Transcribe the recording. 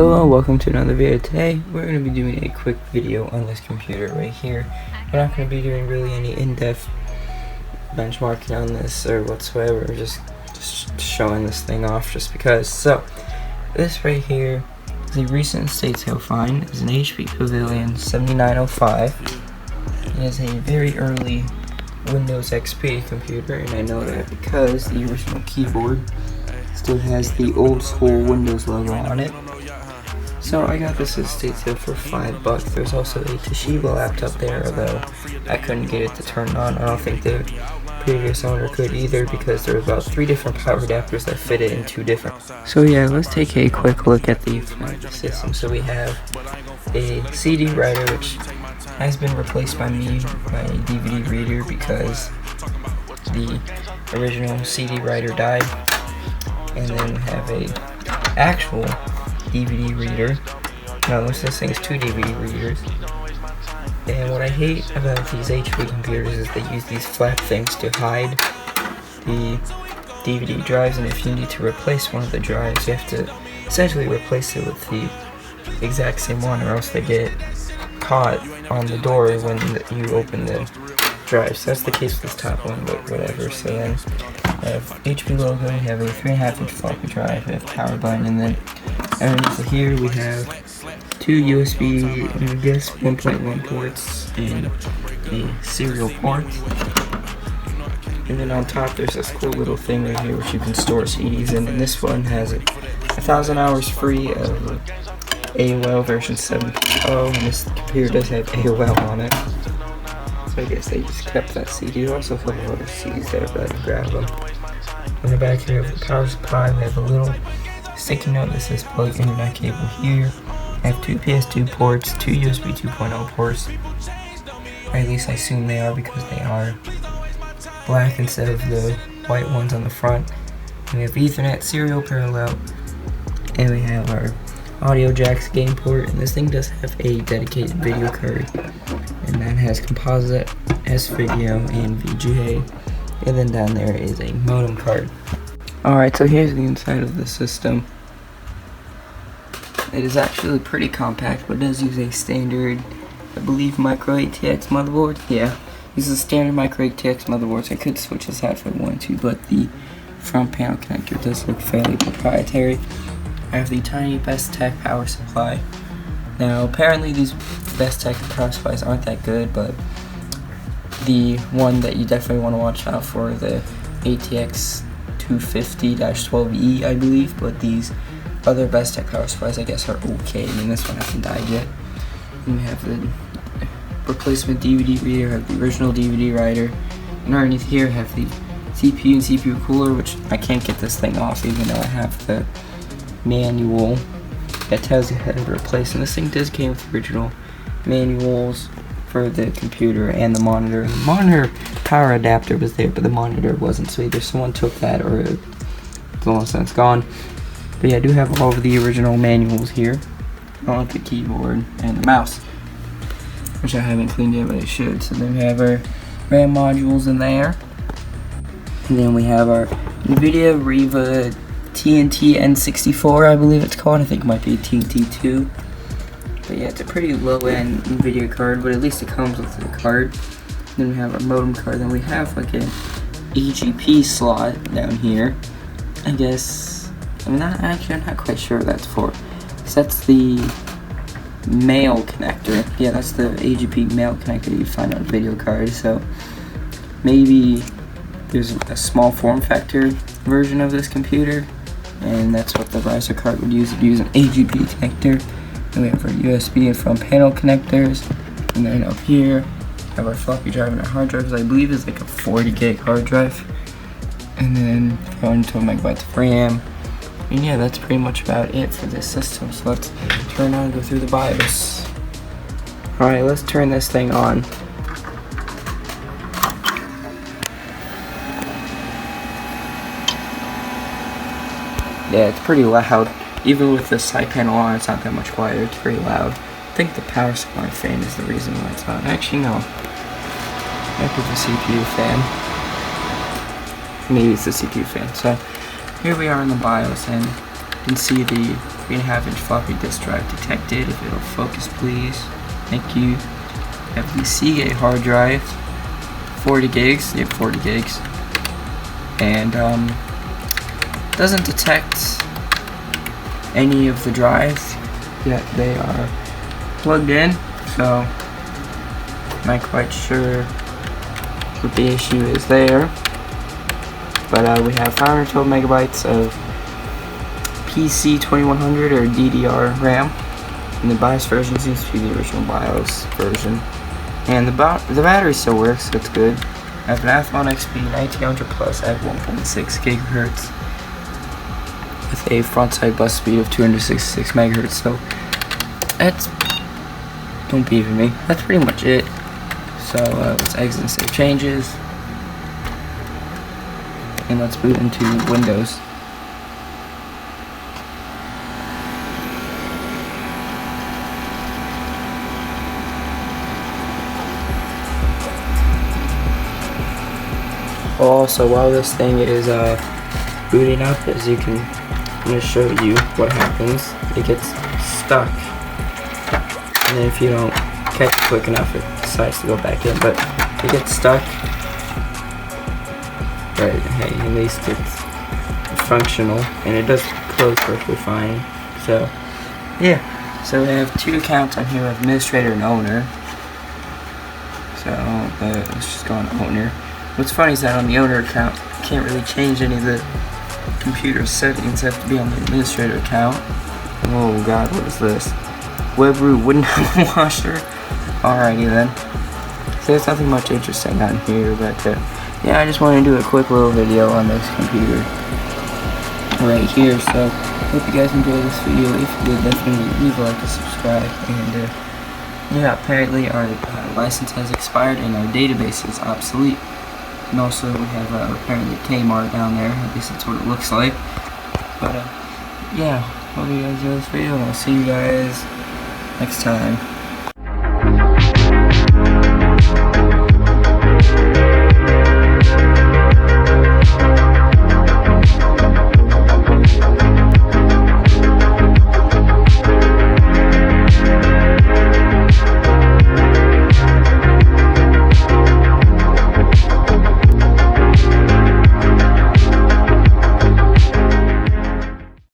Hello, welcome to another video. Today we're going to be doing a quick video on this computer right here. We're not going to be doing really any in-depth benchmarking on this or whatsoever. We're just showing this thing off just because. So this right here is a recent estate sale find. It's an HP Pavillion 7905. It is a very early Windows XP computer, and I know that because the original keyboard still has the old school Windows logo on it. So I got this estate sale for $5. There's also a Toshiba laptop there, although I couldn't get it to turn on. I don't think the previous owner could either, because there were about 3 different power adapters that fit it in 2 different. So yeah, let's take a quick look at the system. So we have a CD writer, which has been replaced by me by a DVD reader because the original CD writer died. And then we have a actual DVD reader. Now this thing is 2 DVD readers. And what I hate about these HP computers is they use these flap things to hide the DVD drives, and if you need to replace one of the drives, you have to essentially replace it with the exact same one, or else they get caught on the door when you open the drive. So that's the case with this top one, but whatever. So then I have HP logo, we have a 3.5-inch floppy drive, we have power button, and then underneath here we have 2 USB, I guess 1.1 ports, and a serial port. And then on top there's this cool little thing right here which you can store CDs in, and this one has 1,000 hours free of AOL version 7.0, and this computer does have AOL on it. So I guess they just kept that CD. There's also a couple other CDs there, but I can grab them. In the back here we have the power supply. We have a little sticky note that says plug internet cable here. I have 2 PS2 ports, 2 USB 2.0 ports. Or at least I assume they are, because they are black instead of the white ones on the front. And we have Ethernet, serial parallel, and we have our audio jacks game port, and this thing does have a dedicated video card, and that has composite, S-video, and VGA, and then down there is a modem card. Alright, so here's the inside of the system. It is actually pretty compact, but it does use a standard, I believe, micro ATX motherboard. Yeah, uses a standard micro ATX motherboard, so I could switch this out if I wanted to, but the front panel connector does look fairly proprietary. I have the tiny Best Tech power supply. Now apparently these Best Tech power supplies aren't that good, but the one that you definitely want to watch out for, the ATX 250-12E, I believe, but these other Best Tech power supplies I guess are okay. I mean, this one hasn't died yet. And we have the replacement DVD reader, have the original DVD writer, and underneath here I have the CPU and CPU cooler, which I can't get this thing off even though I have the manual that tells you how to replace, and this thing does came with original manuals for the computer and the monitor. The monitor power adapter was there, but the monitor wasn't, so either someone took that or it's long since gone. But yeah, I do have all of the original manuals here on the keyboard and the mouse, which I haven't cleaned yet, but I should. So then we have our RAM modules in there, and then we have our NVIDIA Riva TNT N64, I believe it's called. I think it might be TNT2. But yeah, it's a pretty low-end NVIDIA card, but at least it comes with the card. Then we have our modem card. Then we have like an EGP slot down here. I guess, I'm not quite sure what that's for. Because that's the mail connector. Yeah, that's the AGP mail connector you find on video cards. So maybe there's a small form factor version of this computer, and that's what the riser card would use. It would use an AGP connector. And we have our USB and front panel connectors, and then up here we have our floppy drive and our hard drive, I believe is like a 40 gig hard drive, and then 12 megabytes of RAM. And yeah, that's pretty much about it for this system. So let's turn on and go through the BIOS. Alright, let's turn this thing on. Yeah, it's pretty loud. Even with the side panel on, it's not that much quieter. It's pretty loud. I think the power supply fan is the reason why it's on. Actually, no. Maybe it's the CPU fan. Maybe it's the CPU fan. So here we are in the BIOS, and You can see the 3.5-inch floppy disk drive detected. If it'll focus, please. Thank you. We have the Seagate hard drive, 40 gigs. You have 40 gigs, and doesn't detect any of the drives yet. They are plugged in, so I'm not quite sure what the issue is there. But we have 512 megabytes of PC 2100 or DDR RAM, and the BIOS version seems to be the original BIOS version. And the battery still works, so it's good. I have an Athlon XP 1900 Plus at 1.6 gigahertz with a front-side bus speed of 266 megahertz. So that's, don't beat with me. That's pretty much it. So let's exit and save changes, and let's boot into Windows. Also, while this thing is booting up, as you can, I'm going to show you what happens. It gets stuck, and then if you don't catch it quick enough, it decides to go back in. But it gets stuck. But hey, at least it's functional, and it does close perfectly fine. So yeah, so we have two accounts on here, administrator and owner. So let's just go on owner. What's funny is that on the owner account, you can't really change any of the computer settings. Have to be on the administrator account. Oh god, what is this? Web root window washer. Alrighty then. So there's nothing much interesting on here, but yeah, I just wanted to do a quick little video on this computer right here. So hope you guys enjoyed this video. If you did, definitely leave a like and subscribe. And yeah, apparently our license has expired and our database is obsolete. And also we have apparently Kmart down there. At least that's what it looks like. But yeah, hope you guys enjoyed this video, and I'll see you guys next time.